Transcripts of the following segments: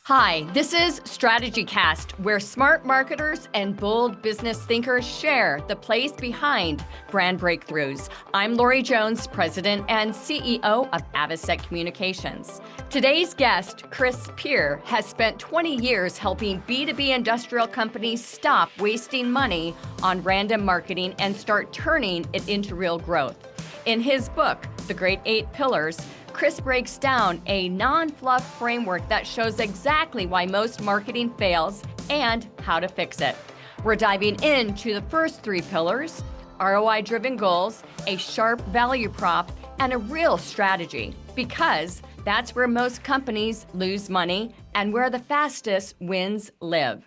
Hi, this is StrategyCast, where smart marketers and bold business thinkers share the place behind brand breakthroughs. I'm Lori Jones, President and CEO of Avasec Communications. Today's guest, Chris Peer, has spent 20 years helping B2B industrial companies stop wasting money on random marketing and start turning it into real growth. In his book, The Great 8 Pillars, Chris breaks down a non-fluff framework that shows exactly why most marketing fails and how to fix it. We're diving into the first 3 pillars: ROI-driven goals, a sharp value prop, and a real strategy, because that's where most companies lose money and where the fastest wins live.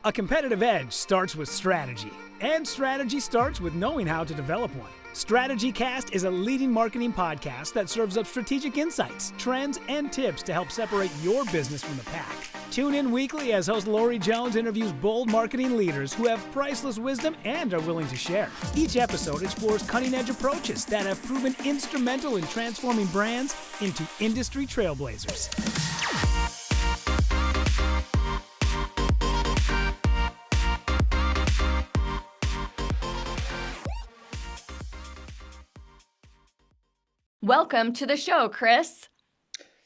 A competitive edge starts with strategy, and strategy starts with knowing how to develop one. StrategyCast is a leading marketing podcast that serves up strategic insights, trends, and tips to help separate your business from the pack. Tune in weekly as host Lori Jones interviews bold marketing leaders who have priceless wisdom and are willing to share. Each episode explores cutting-edge approaches that have proven instrumental in transforming brands into industry trailblazers. Welcome to the show, Chris.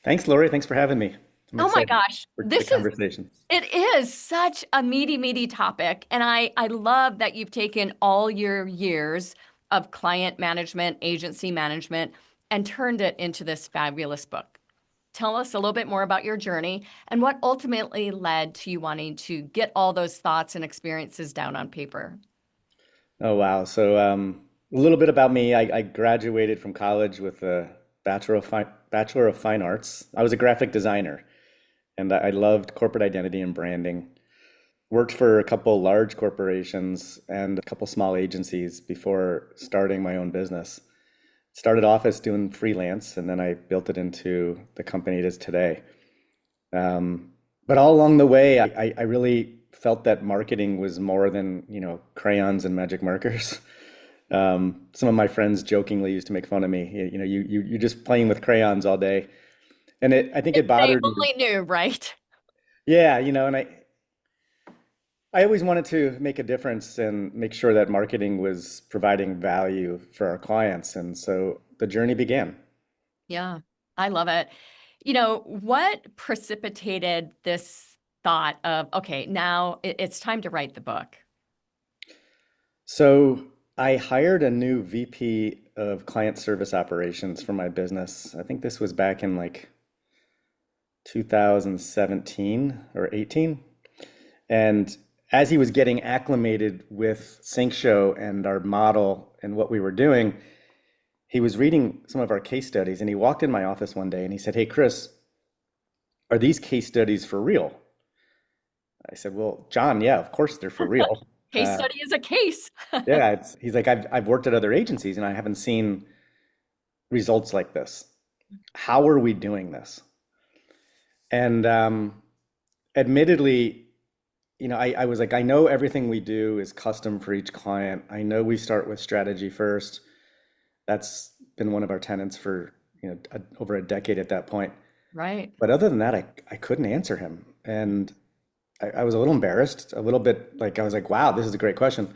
Thanks, Lori. Thanks for having me. Oh my gosh, it is such a meaty topic. And I love that you've taken all your years of client management, agency management, and turned it into this fabulous book. Tell us a little bit more about your journey and what ultimately led to you wanting to get all those thoughts and experiences down on paper. Oh, wow. So a little bit about me. I graduated from college with a Bachelor of Fine Arts. I was a graphic designer, and I loved corporate identity and branding. Worked for a couple large corporations and a couple small agencies before starting my own business. Started off as doing freelance, and then I built it into the company it is today. But all along the way, I really felt that marketing was more than, crayons and magic markers. Some of my friends jokingly used to make fun of me. You're just playing with crayons all day, and I think it bothered me. They only knew, right? Yeah, and I always wanted to make a difference and make sure that marketing was providing value for our clients, and so the journey began. Yeah, I love it. What precipitated this thought of, okay, now it's time to write the book? So I hired a new VP of client service operations for my business. I think this was back in like 2017 or 18. And as he was getting acclimated with SyncShow and our model and what we were doing, he was reading some of our case studies, and he walked in my office one day and he said, "Hey, Chris, are these case studies for real?" I said, "Well, John, yeah, of course they're for real." Case study is a case. Yeah, he's like, I've worked at other agencies and I haven't seen results like this. How are we doing this? And admittedly, I was like, I know everything we do is custom for each client. I know we start with strategy first. That's been one of our tenets for over a decade at that point. Right. But other than that, I couldn't answer him. And I was a little embarrassed, a little bit like, I was like, wow, this is a great question.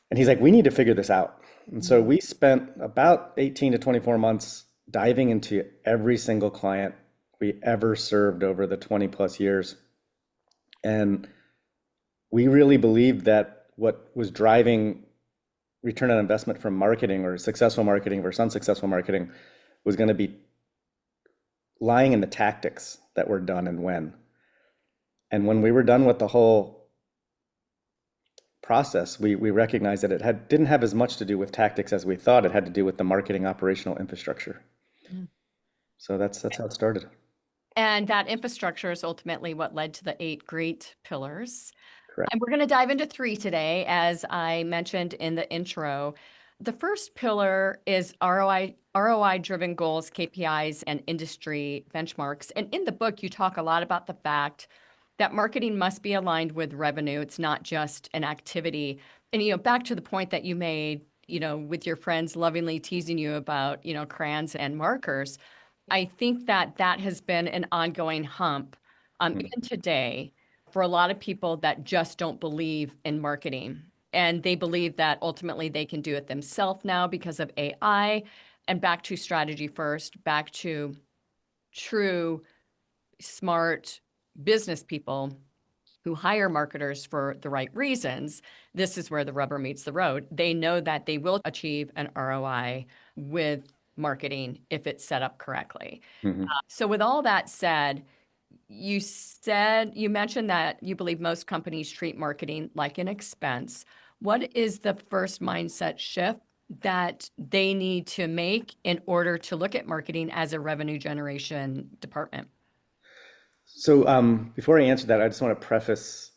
And he's like, we need to figure this out. And so we spent about 18 to 24 months diving into every single client we ever served over the 20 plus years. And we really believed that what was driving return on investment from marketing, or successful marketing versus unsuccessful marketing, was going to be lying in the tactics that were done and when. And when we were done with the whole process, we recognized that it didn't have as much to do with tactics as we thought. It had to do with the marketing operational infrastructure. So that's how it started. And that infrastructure is ultimately what led to the 8 great pillars. Correct. And we're going to dive into 3 today, as I mentioned in the intro. The first pillar is ROI-driven goals, KPIs, and industry benchmarks. And in the book, you talk a lot about the fact that marketing must be aligned with revenue. It's not just an activity. And, back to the point that you made, with your friends lovingly teasing you about, crayons and markers, I think that that has been an ongoing hump, even today, for a lot of people that just don't believe in marketing. And they believe that ultimately they can do it themselves now because of AI. And back to strategy first, back to true, smart business people who hire marketers for the right reasons. This is where the rubber meets the road. They know that they will achieve an ROI with marketing if it's set up correctly. Mhm. So with all that said, you mentioned that you believe most companies treat marketing like an expense. What is the first mindset shift that they need to make in order to look at marketing as a revenue generation department? So before I answer that, I just want to preface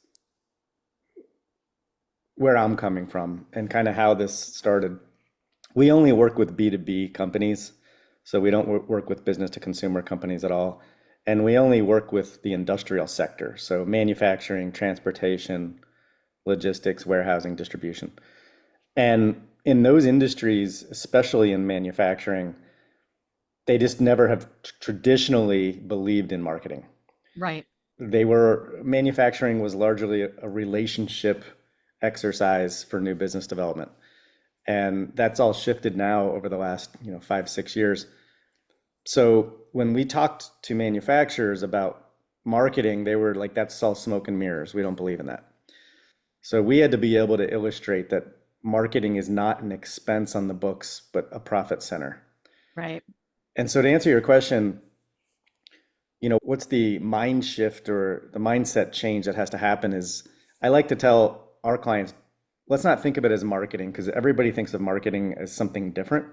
where I'm coming from and kind of how this started. We only work with B2B companies, so we don't work with business to consumer companies at all. And we only work with the industrial sector, so manufacturing, transportation, logistics, warehousing, distribution. And in those industries, especially in manufacturing, they just never have traditionally believed in marketing. Right. Manufacturing was largely a relationship exercise for new business development. And that's all shifted now over the last, 5, 6 years. So when we talked to manufacturers about marketing, they were like, that's all smoke and mirrors. We don't believe in that. So we had to be able to illustrate that marketing is not an expense on the books, but a profit center. Right. And so to answer your question, what's the mind shift or the mindset change that has to happen is I like to tell our clients, let's not think of it as marketing because everybody thinks of marketing as something different,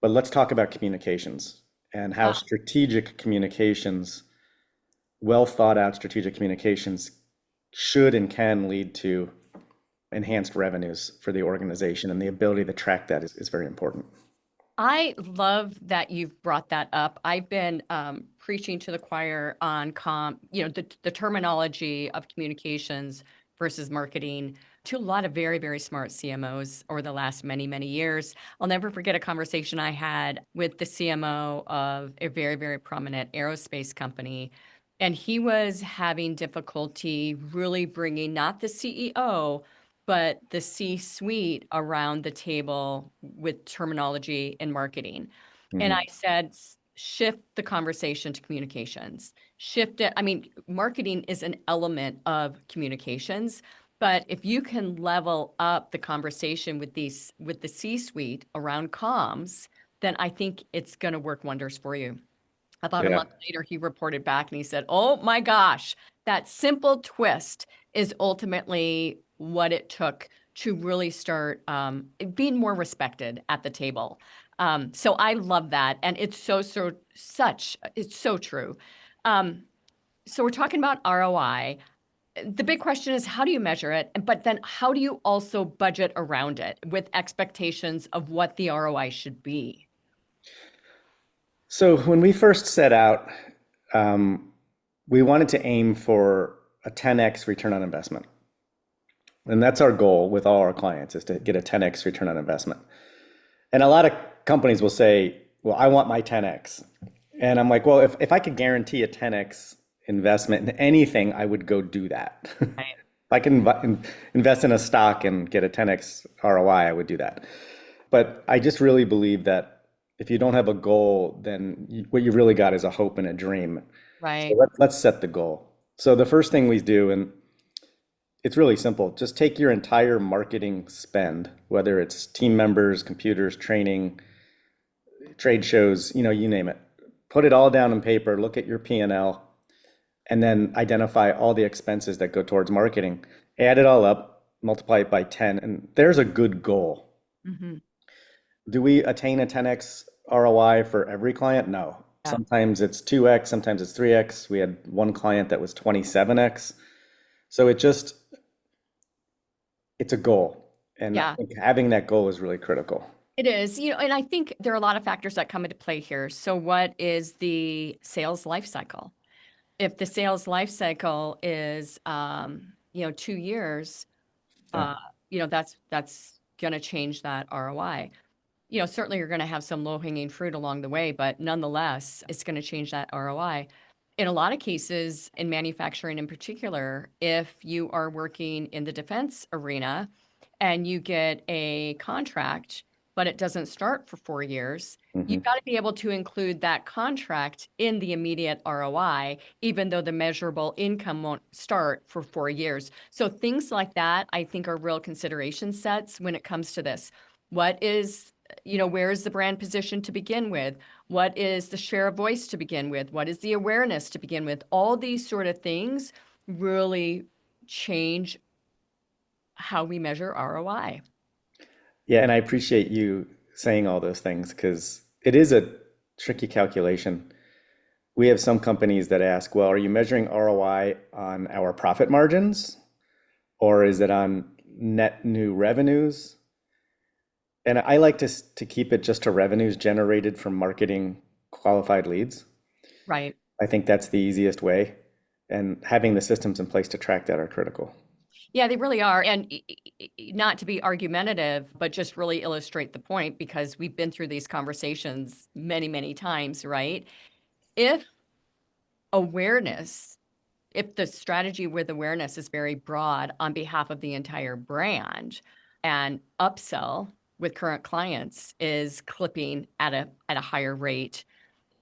but let's talk about communications and how strategic communications, well thought out strategic communications should and can lead to enhanced revenues for the organization, and the ability to track that is very important. I love that you've brought that up. I've been preaching to the choir on the terminology of communications versus marketing to a lot of very, very smart CMOs over the last many, many years. I'll never forget a conversation I had with the CMO of a very, very prominent aerospace company. And he was having difficulty really bringing not the CEO, but the C-suite around the table with terminology and marketing. And I Mhm. said, shift the conversation to communications. Shift it. I mean, marketing is an element of communications, but if you can level up the conversation with the C-suite around comms, then I think it's going to work wonders for you. About a Yeah. month later, he reported back and he said, "Oh my gosh, that simple twist is ultimately what it took to really start being more respected at the table." So I love that. And it's it's so true. Um, so we're talking about ROI. The big question is, how do you measure it? But then how do you also budget around it with expectations of what the ROI should be? So when we first set out, we wanted to aim for a 10x return on investment. And that's our goal with all our clients is to get a 10x return on investment. And a lot of companies will say, well, I want my 10x. And I'm like, well, if I could guarantee a 10x investment in anything, I would go do that. Right. If I can invest in a stock and get a 10x ROI, I would do that. But I just really believe that if you don't have a goal, then what you really got is a hope and a dream. So Right. let's set the goal. So the first thing we do, and it's really simple, just take your entire marketing spend, whether it's team members, computers, training, trade shows, you name it. Put it all down on paper, look at your P&L, and then identify all the expenses that go towards marketing. Add it all up, multiply it by 10, and there's a good goal. Mm-hmm. Do we attain a 10x ROI for every client? No. Yeah. Sometimes it's 2x, sometimes it's 3x. We had one client that was 27x. So it's a goal. And I Yeah. think having that goal is really critical. It is, and I think there are a lot of factors that come into play here. So what is the sales life cycle? If the sales life cycle is, 2 years, Yeah. uh, that's going to change that ROI. certainly you're going to have some low-hanging fruit along the way, but nonetheless, it's going to change that ROI. In a lot of cases, in manufacturing in particular, if you are working in the defense arena and you get a contract, but it doesn't start for 4 years, you've got to be able to include that contract in the immediate ROI, even though the measurable income won't start for 4 years. So things like that, I think, are real consideration sets when it comes to this. What is, where is the brand position to begin with? What is the share of voice to begin with? What is the awareness to begin with? All these sort of things really change how we measure ROI. Yeah, and I appreciate you saying all those things because it is a tricky calculation. We have some companies that ask, well, are you measuring ROI on our profit margins or is it on net new revenues? And I like to keep it just to revenues generated from marketing qualified leads. Right. I think that's the easiest way. And having the systems in place to track that are critical. Yeah, they really are. And not to be argumentative, but just really illustrate the point because we've been through these conversations many, many times, right? If awareness, if the strategy with awareness is very broad on behalf of the entire brand and upsell with current clients is clipping at a higher rate,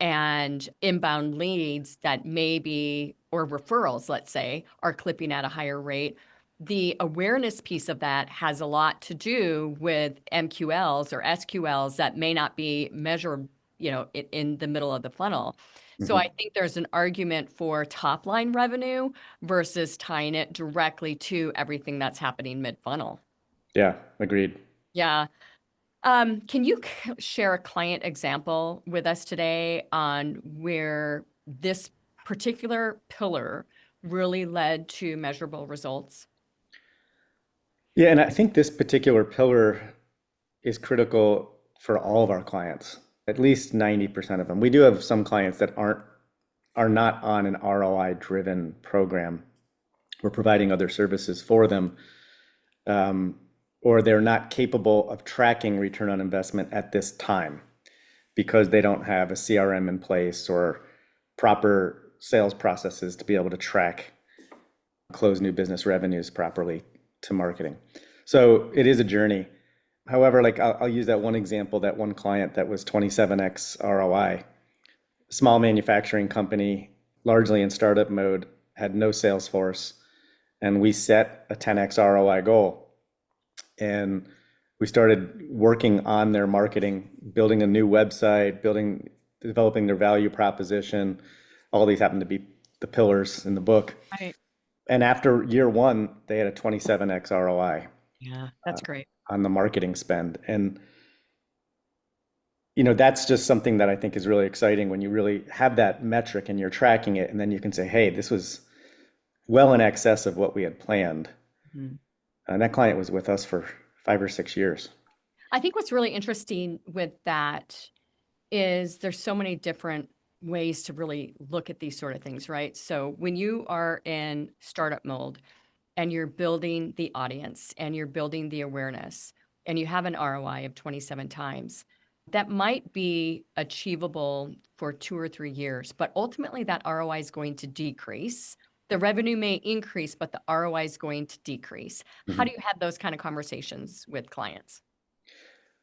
and inbound leads that maybe, or referrals, let's say, are clipping at a higher rate, the awareness piece of that has a lot to with MQLs or SQLs that may not be measured, in the middle of the funnel. So I think there's an argument for top line revenue versus tying it directly to everything that's happening mid funnel. Yeah, agreed. Yeah. Can you share a client example with us today on where this particular pillar really led to measurable results? Yeah, and I think this particular pillar is critical for all of our clients, at least 90% of them. We do have some clients that are not on an ROI driven program. We're providing other services for them, or they're not capable of tracking return on investment at this time because they don't have a CRM in place or proper sales processes to be able to track close new business revenues properly to marketing. So it is a journey. However, like I'll use that one example, that one client that was 27x ROI, small manufacturing company, largely in startup mode, had no sales force, and we set a 10x ROI goal. And we started working on their marketing, building a new website, developing their value proposition. All these happen to be the pillars in the book. Right. And after year one, they had a 27x ROI. Yeah, that's great. On the marketing spend. And that's just something that I think is really exciting when you really have that metric and you're tracking it, and then you can say, hey, this was well in excess of what we had planned. And that client was with us for 5 or 6 years. I think what's really interesting with that is there's so many different ways to really look at these sort of things, right? So when you are in startup mode and you're building the audience and you're building the awareness and you have an ROI of 27 times, that might be achievable for 2 or 3 years, but ultimately that ROI is going to decrease. The revenue may increase, but the ROI is going to decrease. How do you have those kind of conversations with clients?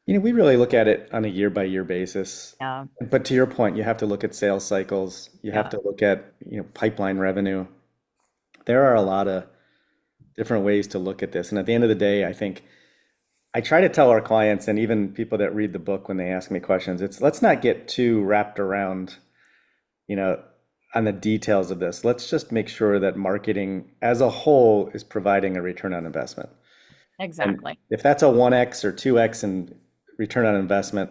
We really look at it on a year by year basis. Yeah. But to your point, you have to look at sales cycles. You have to look at, pipeline revenue. There are a lot of different ways to look at this. And at the end of the day, I think I try to tell our clients and even people that read the book when they ask me questions, let's not get too wrapped around, on the details of this. Let's just make sure that marketing as a whole is providing a return on investment. Exactly. And if that's a 1x or 2x in return on investment,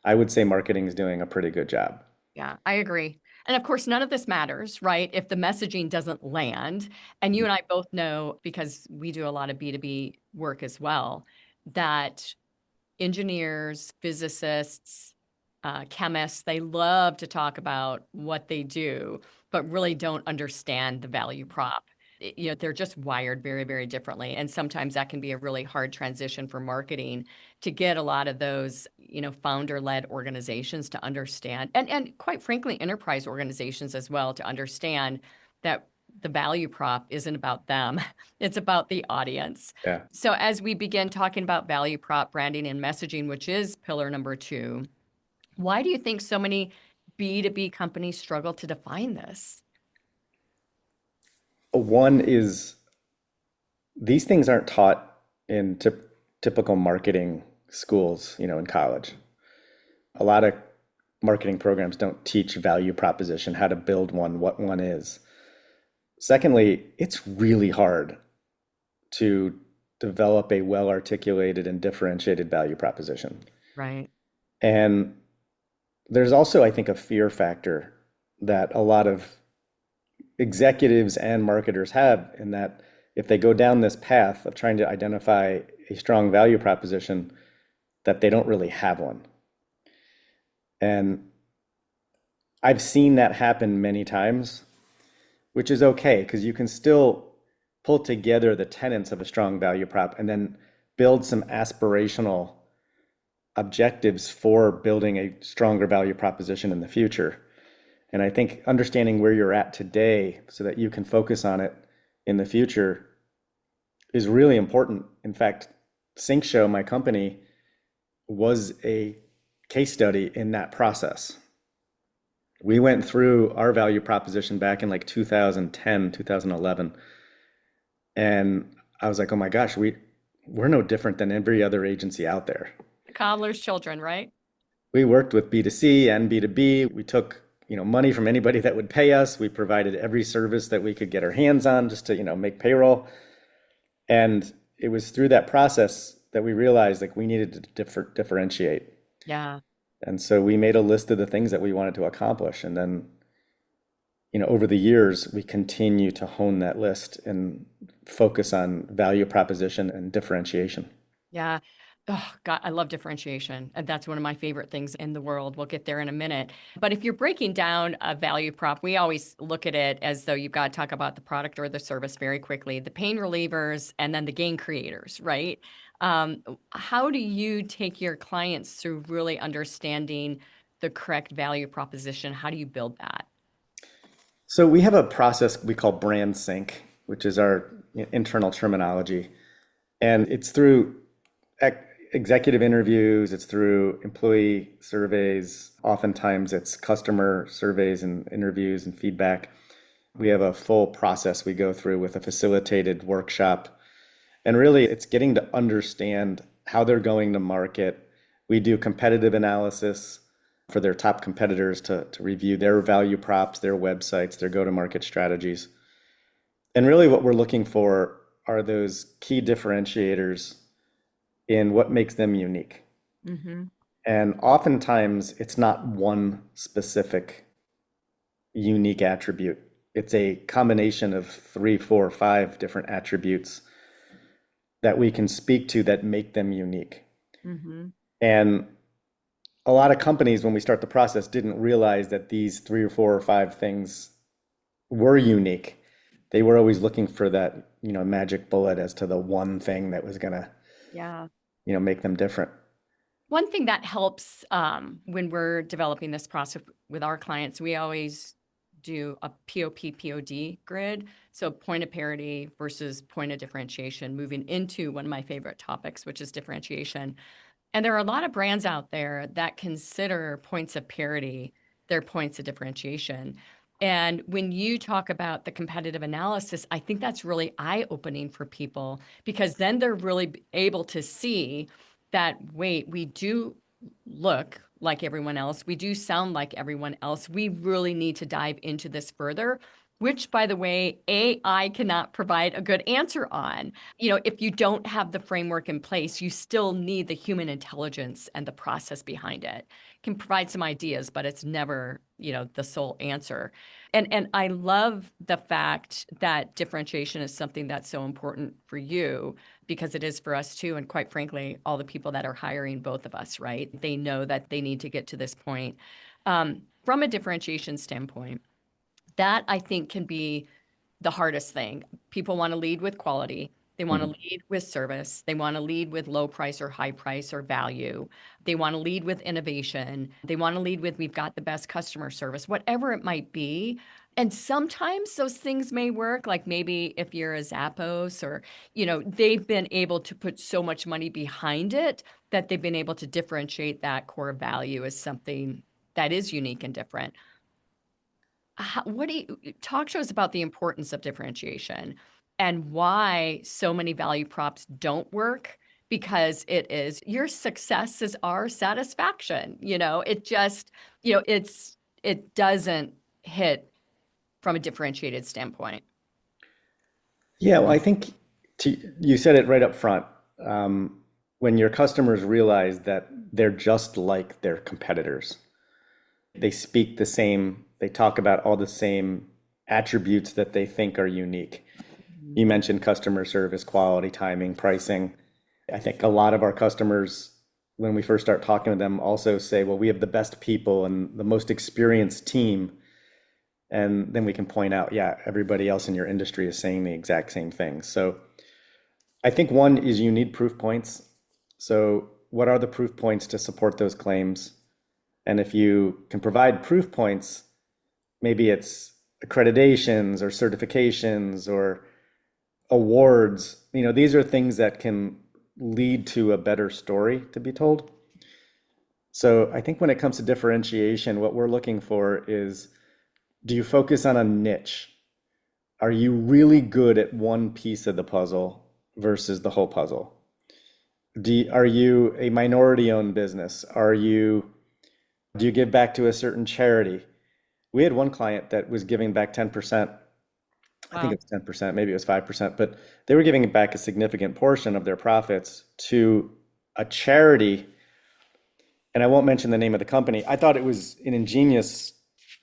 I would say marketing is doing a pretty good job. Yeah, I agree. And of course, none of this matters, right? If the messaging doesn't land, and you and I both know, because we do a lot of B2B work as well, that engineers, physicists, chemists, they love to talk about what they do, but really don't understand the value prop. they're just wired very, very differently. And sometimes that can be a really hard transition for marketing to get a lot of those, founder-led organizations to understand, and quite frankly, enterprise organizations as well, to understand that the value prop isn't about them. It's about the audience. Yeah. So as we begin talking about value prop, branding, and messaging, which is pillar number 2, why do you think so many B2B companies struggle to define this? One is these things aren't taught in typical marketing schools, in college. A lot of marketing programs don't teach value proposition, how to build one, what one is. Secondly, it's really hard to develop a well-articulated and differentiated value proposition. Right. And there's also, I think, a fear factor that a lot of executives and marketers have, in that if they go down this path of trying to identify a strong value proposition, that they don't really have one. And I've seen that happen many times, which is okay, because you can still pull together the tenets of a strong value prop and then build some aspirational objectives for building a stronger value proposition in the future. And I think understanding where you're at today so that you can focus on it in the future is really important. In fact, SyncShow, my company, was a case study in that process. We went through our value proposition back in like 2010, 2011. And I was like, oh my gosh, we're no different than every other agency out there. Cobbler's children, right? We worked with B2C and B2B. We took, money from anybody that would pay us. We provided every service that we could get our hands on just to, make payroll. And it was through that process that we realized like we needed to differentiate. Yeah. And so we made a list of the things that we wanted to accomplish. And then, over the years, we continue to hone that list and focus on value proposition and differentiation. Yeah. Oh, God, I love differentiation. And that's one of my favorite things in the world. We'll get there in a minute. But if you're breaking down a value prop, we always look at it as though you've got to talk about the product or the service very quickly, the pain relievers, and then the gain creators, right? How do you take your clients through really understanding the correct value proposition? How do you build that? So we have a process we call brand sync, which is our internal terminology. And it's through executive interviews, it's through employee surveys. Oftentimes it's customer surveys and interviews and feedback. We have a full process we go through with a facilitated workshop. And really it's getting to understand how they're going to market. We do competitive analysis for their top competitors to review their value props, their websites, their go-to-market strategies. And really what we're looking for are those key differentiators in what makes them unique. Mm-hmm. And oftentimes it's not one specific unique attribute. It's a combination of 3, 4, 5 different attributes that we can speak to that make them unique. Mm-hmm. And a lot of companies, when we start the process, didn't realize that these 3 or 4 or 5 things were unique. They were always looking for that, magic bullet as to the one thing that was gonna, make them different. One thing that helps when we're developing this process with our clients, we always do a POP/POD grid. So point of parity versus point of differentiation, moving into one of my favorite topics, which is differentiation. And there are a lot of brands out there that consider points of parity their points of differentiation. And when you talk about the competitive analysis, I think that's really eye-opening for people, because then they're really able to see that, wait, we do look like everyone else. We do sound like everyone else. We really need to dive into this further, which, by the way, AI cannot provide a good answer on. If you don't have the framework in place, you still need the human intelligence and the process behind it. It can provide some ideas, but it's never, the sole answer. And I love the fact that differentiation is something that's so important for you, because it is for us too. And quite frankly, all the people that are hiring both of us, right? They know that they need to get to this point. From a differentiation standpoint, that I think can be the hardest thing. People want to lead with quality. They want to Mhm. lead with service. They want to lead with low price or high price or value. They want to lead with innovation. They want to lead with we've got the best customer service, whatever it might be. And sometimes those things may work, like maybe if you're a Zappos or, they've been able to put so much money behind it that they've been able to differentiate that core value as something that is unique and different. What do you talk to us about the importance of differentiation and why so many value props don't work? Because it is your success is our satisfaction. It just, it doesn't hit from a differentiated standpoint. Yeah, well, I think you said it right up front. When your customers realize that they're just like their competitors, they speak the same, they talk about all the same attributes that they think are unique. Mhm. You mentioned customer service, quality, timing, pricing. I think a lot of our customers, when we first start talking to them, also say, well, we have the best people and the most experienced team. And then we can point out, yeah, everybody else in your industry is saying the exact same thing. So I think one is you need proof points. So what are the proof points to support those claims? And if you can provide proof points, maybe it's accreditations or certifications or awards, these are things that can lead to a better story to be told. So I think when it comes to differentiation, what we're looking for is, do you focus on a niche? Are you really good at one piece of the puzzle versus the whole puzzle? Are you a minority owned business? Do you give back to a certain charity? We had one client that was giving back 10%. I think Wow. it was 10%, maybe it was 5%, but they were giving back a significant portion of their profits to a charity. And I won't mention the name of the company. I thought it was an ingenious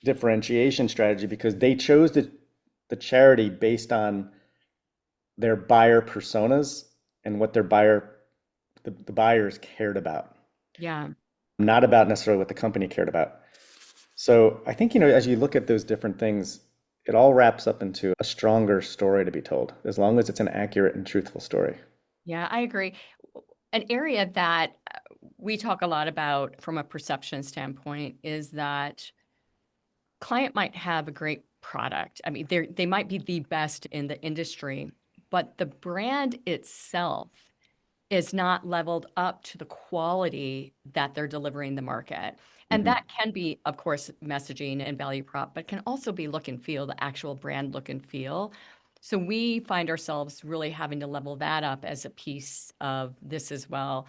differentiation strategy because they chose the charity based on their buyer personas and what the buyers cared about, Yeah. not about necessarily what the company cared about. So I think, as you look at those different things, it all wraps up into a stronger story to be told, as long as it's an accurate and truthful story. Yeah, I agree. An area that we talk a lot about from a perception standpoint is that client might have a great product. I mean, they might be the best in the industry, but the brand itself is not leveled up to the quality that they're delivering the market. And Hmm. that can be, of course, messaging and value prop, but can also be look and feel, the actual brand look and feel. So we find ourselves really having to level that up as a piece of this as well.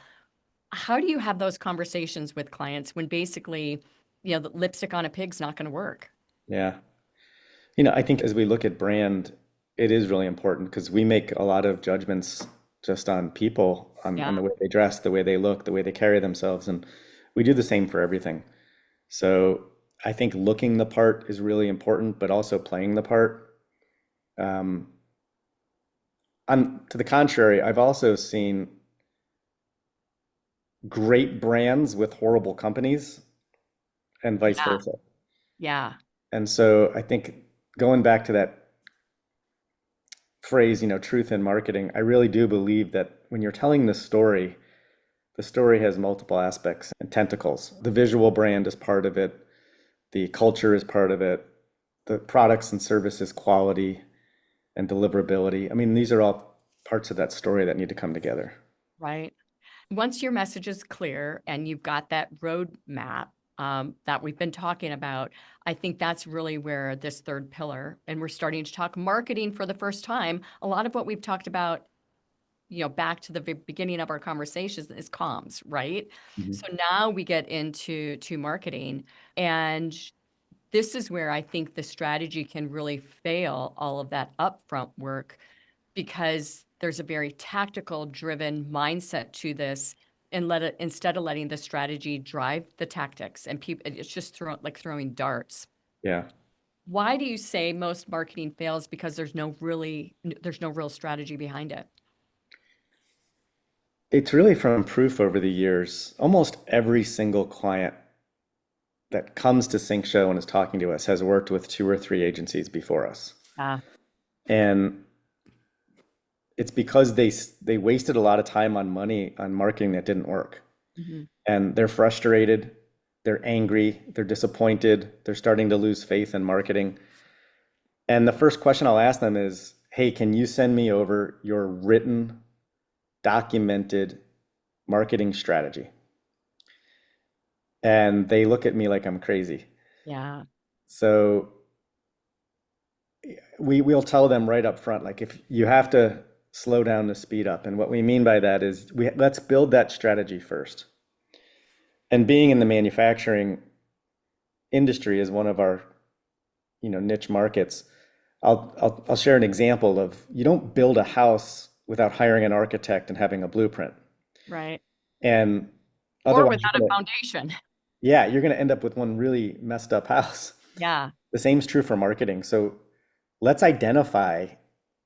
How do you have those conversations with clients when basically, the lipstick on a pig's not going to work? Yeah. I think as we look at brand, it is really important because we make a lot of judgments just on people, on Yeah. the way they dress, the way they look, the way they carry themselves. And we do the same for everything. So I think looking the part is really important, but also playing the part. Um, to the contrary, I've also seen great brands with horrible companies and vice Yeah. versa. Yeah. And so I think going back to that phrase, truth in marketing, I really do believe that when you're telling the story has multiple aspects and tentacles. The visual brand is part of it, the culture is part of it, the products and services quality and deliverability. I mean, these are all parts of that story that need to come together. Right. Once your message is clear and you've got that roadmap that we've been talking about, I think that's really where this third pillar, and we're starting to talk marketing for the first time. A lot of what we've talked about, back to the beginning of our conversations is comms, right? Mhm. So now we get into marketing, and this is where I think the strategy can really fail all of that upfront work because there's a very tactical driven mindset to this and let it instead of letting the strategy drive the tactics and people it's just throwing darts. Yeah. Why do you say most marketing fails? Because there's no real strategy behind it. It's really from proof over the years. Almost every single client that comes to Sync Show and is talking to us has worked with two or three agencies before us. Ah, And it's because they wasted a lot of time on money on marketing that didn't work. Hmm. And they're frustrated, they're angry, they're disappointed, they're starting to lose faith in marketing. And the first question I'll ask them is, hey, can you send me over your written, documented marketing strategy? And they look at me like I'm crazy. Yeah. So we'll tell them right up front, like if you have to slow down to speed up. And what we mean by that is let's build that strategy first. And being in the manufacturing industry is one of our, niche markets. I'll share an example of you don't build a house without hiring an architect and having a blueprint. Right. And Or otherwise, without a foundation. yeah, you're going to end up with one really messed up house. Yeah. The same is true for marketing. So let's identify,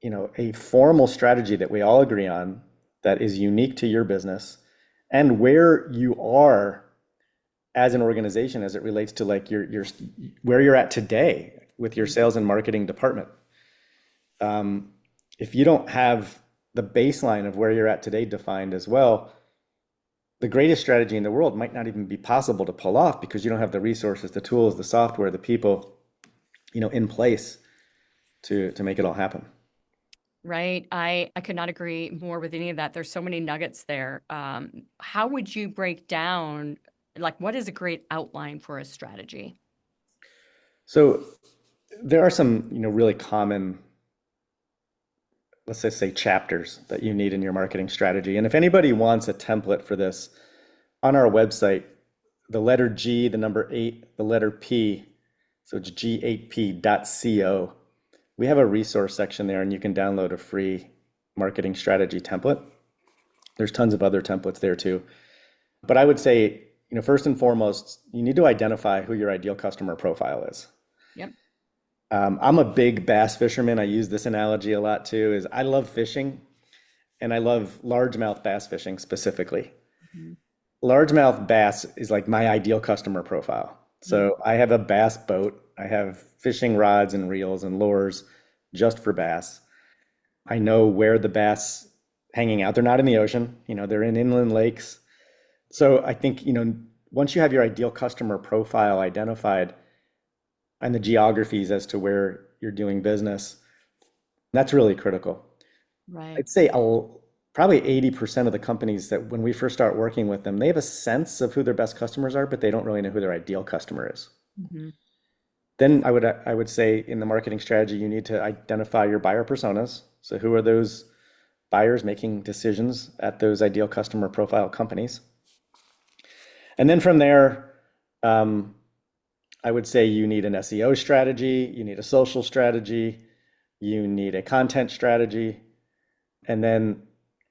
a formal strategy that we all agree on that is unique to your business and where you are as an organization as it relates to like your where you're at today with your sales and marketing department. If you don't have the baseline of where you're at today defined as well, the greatest strategy in the world might not even be possible to pull off because you don't have the resources, the tools, the software, the people, in place to make it all happen. Right. I could not agree more with any of that. There's so many nuggets there. How would you break down, like, what is a great outline for a strategy? So there are some, really common, let's just say chapters that you need in your marketing strategy. And if anybody wants a template for this, on our website, the letter G, the number 8, the letter P, so it's g8p.co. We have a resource section there and you can download a free marketing strategy template. There's tons of other templates there too. But I would say, first and foremost, you need to identify who your ideal customer profile is. Yep. I'm a big bass fisherman. I use this analogy a lot too, is I love fishing and I love largemouth bass fishing specifically. Mhm. Largemouth bass is like my ideal customer profile. So I have a bass boat. I have fishing rods and reels and lures just for bass. I know where the bass hanging out. They're not in the ocean, they're in inland lakes. So I think, once you have your ideal customer profile identified and the geographies as to where you're doing business, that's really critical. Right. I'd say probably 80% of the companies that when we first start working with them, they have a sense of who their best customers are, but they don't really know who their ideal customer is. Mm-hmm. Then I would say in the marketing strategy, you need to identify your buyer personas. So who are those buyers making decisions at those ideal customer profile companies? And then from there, I would say you need an SEO strategy, you need a social strategy, you need a content strategy, and then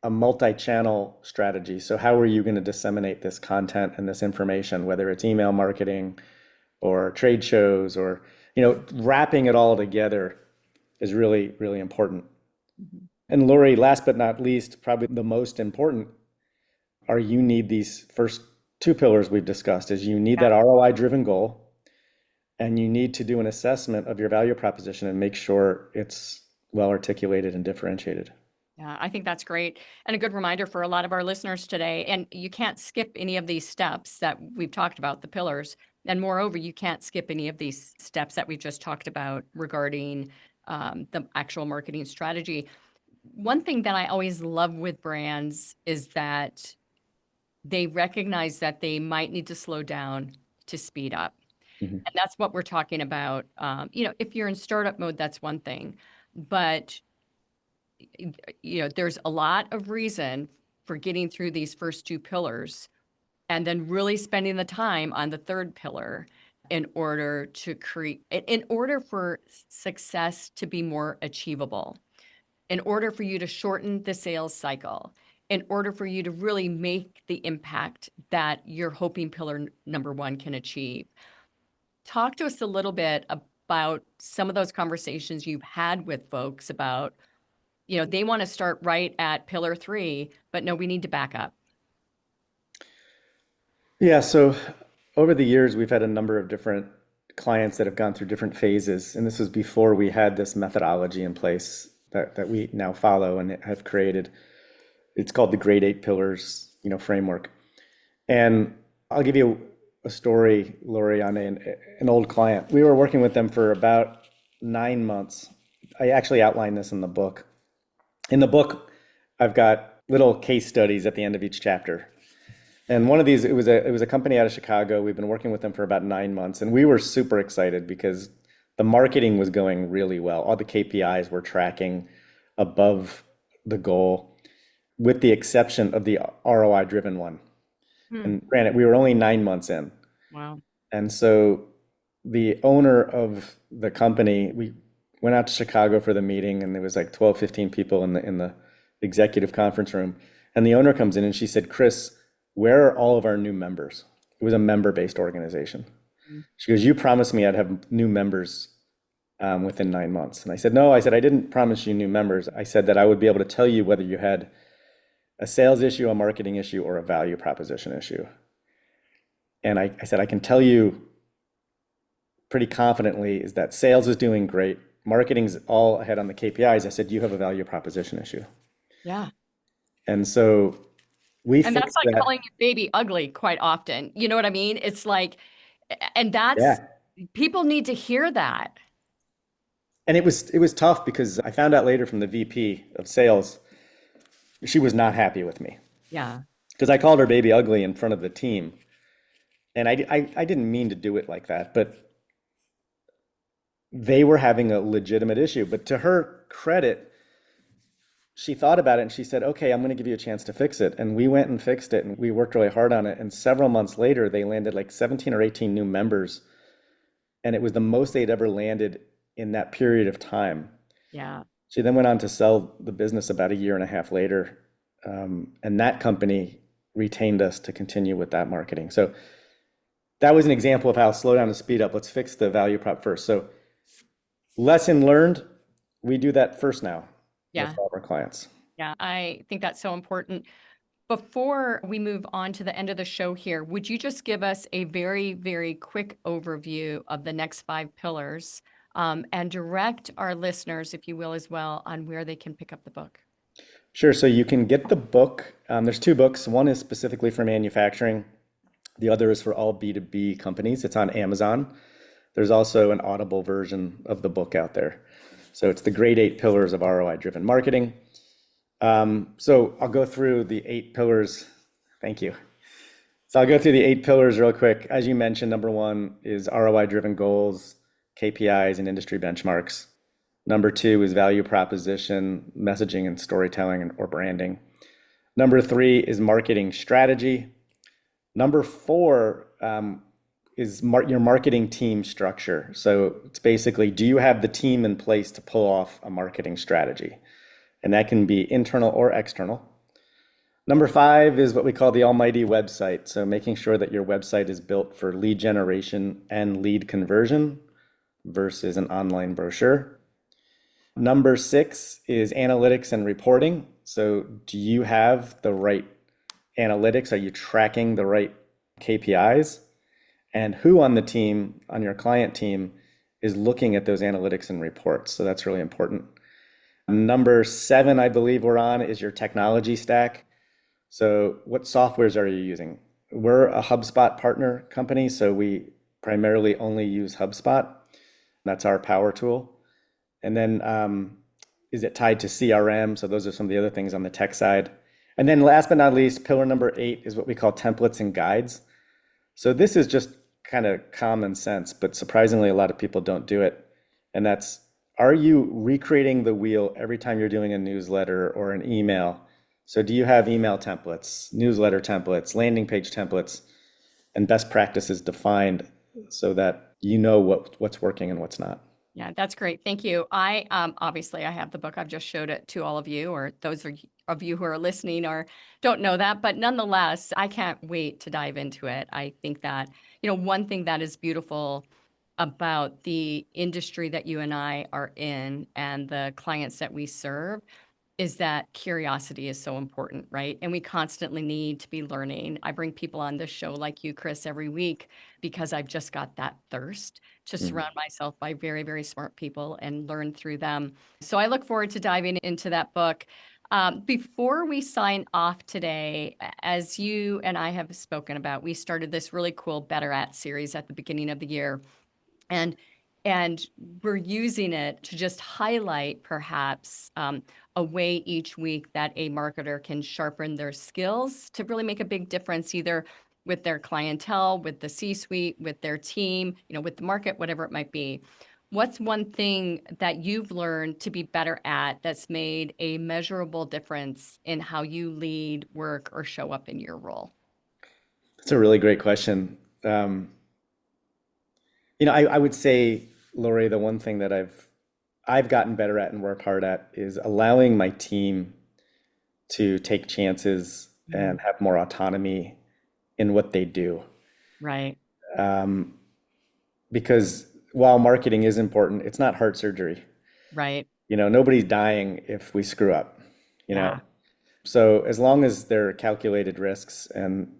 a multi-channel strategy. So how are you going to disseminate this content and this information, whether it's email marketing or trade shows or, wrapping it all together is really, really important. Mm-hmm. And Lori, last but not least, probably the most important are you need these first two pillars we've discussed is you need that ROI-driven goal and you need to do an assessment of your value proposition and make sure it's well articulated and differentiated. Yeah, I think that's great. And a good reminder for a lot of our listeners today. And you can't skip any of these steps that we've talked about, the pillars. And moreover, you can't skip any of these steps that we've just talked about regarding the actual marketing strategy. One thing that I always love with brands is that they recognize that they might need to slow down to speed up. Mm-hmm. And that's what we're talking about. If you're in startup mode, that's one thing. But there's a lot of reason for getting through these first two pillars and then really spending the time on the third pillar in order for success to be more achievable, in order for you to shorten the sales cycle, in order for you to really make the impact that you're hoping pillar number one can achieve. Talk to us a little bit about some of those conversations you've had with folks about they want to start right at pillar 3, but no, we need to back up. Yeah, so over the years, we've had a number of different clients that have gone through different phases. And this was before we had this methodology in place. that we now follow and have created. It's called the Great Eight Pillars, framework. And I'll give you a story, Lori, on an old client. We were working with them for about 9 months. I actually outline this in the book. In the book, I've got little case studies at the end of each chapter. And one of these, it was a company out of Chicago. We've been working with them for about 9 months, and we were super excited because the marketing was going really well. All the KPIs were tracking above the goal, with the exception of the ROI-driven one. And granted, we were only 9 months in. Wow. And so the owner of the company, we went out to Chicago for the meeting, and there was like 12, 15 people in the executive conference room. And the owner comes in and she said, "Chris, where are all of our new members?" It was a member-based organization. She goes, "You promised me I'd have new members within 9 months." And I said, "No," I said, "I didn't promise you new members. I said that I would be able to tell you whether you had a sales issue, a marketing issue, or a value proposition issue." And I said, "I can tell you pretty confidently is that sales is doing great. Marketing's all ahead on the KPIs." I said, "You have a value proposition issue." Yeah. And so we And that's fixed like that. calling your baby ugly quite often. You know what I mean? It's like, and Yeah. people need to hear that. And it was tough because I found out later from the VP of sales, she was not happy with me Yeah. because I called her baby ugly in front of the team. And I didn't mean to do it like that, but they were having a legitimate issue. But to her credit, she thought about it and she said, "Okay, I'm going to give you a chance to fix it." And we went and fixed it, and we worked really hard on it. And several months later, they landed like 17 or 18 new members. And it was the most they'd ever landed in that period of time. Yeah. She then went on to sell the business about a year and a half later. And that company retained us to continue with that marketing. So that was an example of how slow down and speed up. Let's fix the value prop first. So lesson learned, we do that first now Yeah. with all of our clients. Yeah. I think that's so important. Before we move on to the end of the show here, would you just give us a very, very quick overview of the next 5 pillars, and direct our listeners, if you will, as well, on where they can pick up the book? Sure. So you can get the book. There's 2 books. One is specifically for manufacturing. The other is for all B2B companies. It's on Amazon. There's also an Audible version of the book out there. So it's the Great 8 Pillars of ROI-Driven Marketing. So I'll go through the 8 pillars. Thank you. So I'll go through the 8 pillars real quick. As you mentioned, number 1 is ROI-driven goals, KPIs, and industry benchmarks. Number 2 is value proposition, messaging and storytelling or branding. Number 3 is marketing strategy. Number 4 is your marketing team structure. So it's basically, do you have the team in place to pull off a marketing strategy? And that can be internal or external. Number 5 is what we call the almighty website. So making sure that your website is built for lead generation and lead conversion versus an online brochure. Number 6 is analytics and reporting. So do you have the right analytics? Are you tracking the right KPIs? And who on the team, on your client team, is looking at those analytics and reports? So that's really important. Number 7, I believe we're on, is your technology stack. So what softwares are you using? We're a HubSpot partner company, so we primarily only use HubSpot. That's our power tool. And then is it tied to CRM? So those are some of the other things on the tech side. And then last but not least, pillar number 8 is what we call templates and guides. So this is just kind of common sense, but surprisingly, a lot of people don't do it. And that's, are you recreating the wheel every time you're doing a newsletter or an email? So do you have email templates, newsletter templates, landing page templates, and best practices defined so that you know what's working and what's not? Yeah, that's great. Thank you. I obviously I have the book. I've just showed it to all of you, or those of you who are listening or don't know that, but nonetheless, I can't wait to dive into it. I think that, one thing that is beautiful about the industry that you and I are in and the clients that we serve is that curiosity is so important, right? And we constantly need to be learning. I bring people on this show like you, Chris, every week because I've just got that thirst to surround myself by very, very smart people and learn through them. So I look forward to diving into that book. Before we sign off today, as you and I have spoken about, we started this really cool Better At series at the beginning of the year. And we're using it to just highlight perhaps a way each week that a marketer can sharpen their skills to really make a big difference, either with their clientele, with the C-suite, with their team, with the market, whatever it might be. What's one thing that you've learned to be better at that's made a measurable difference in how you lead, work, or show up in your role? That's a really great question. I would say, Lori, the one thing that I've gotten better at and worked hard at is allowing my team to take chances and have more autonomy in what they do. Right. Because while marketing is important, it's not heart surgery. Right. Nobody's dying if we screw up, Yeah. So as long as there are calculated risks and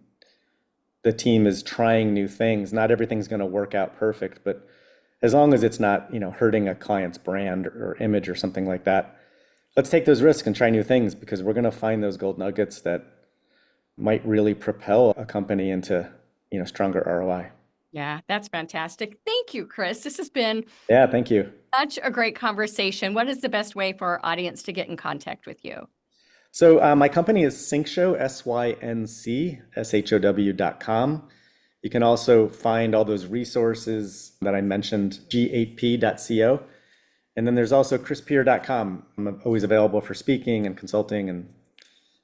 the team is trying new things, not everything's going to work out perfect, but as long as it's not, hurting a client's brand or image or something like that, let's take those risks and try new things, because we're going to find those gold nuggets that might really propel a company into, stronger ROI. Yeah, that's fantastic. Thank you, Chris. This has been Yeah, thank you. such a great conversation. What is the best way for our audience to get in contact with you? So my company is Syncshow, SYNCSHOW.com. You can also find all those resources that I mentioned, g8p.co. And then there's also chrispeer.com. I'm always available for speaking and consulting, and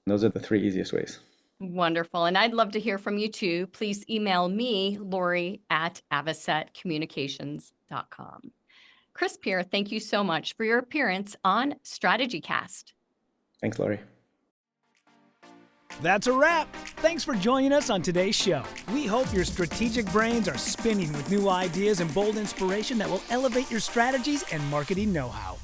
those are the three easiest ways. Wonderful. And I'd love to hear from you too. Please email me, Lori@avocetcommunications.com. Chris Peer, thank you so much for your appearance on StrategyCast. Thanks, Lori. That's a wrap. Thanks for joining us on today's show. We hope your strategic brains are spinning with new ideas and bold inspiration that will elevate your strategies and marketing know-how.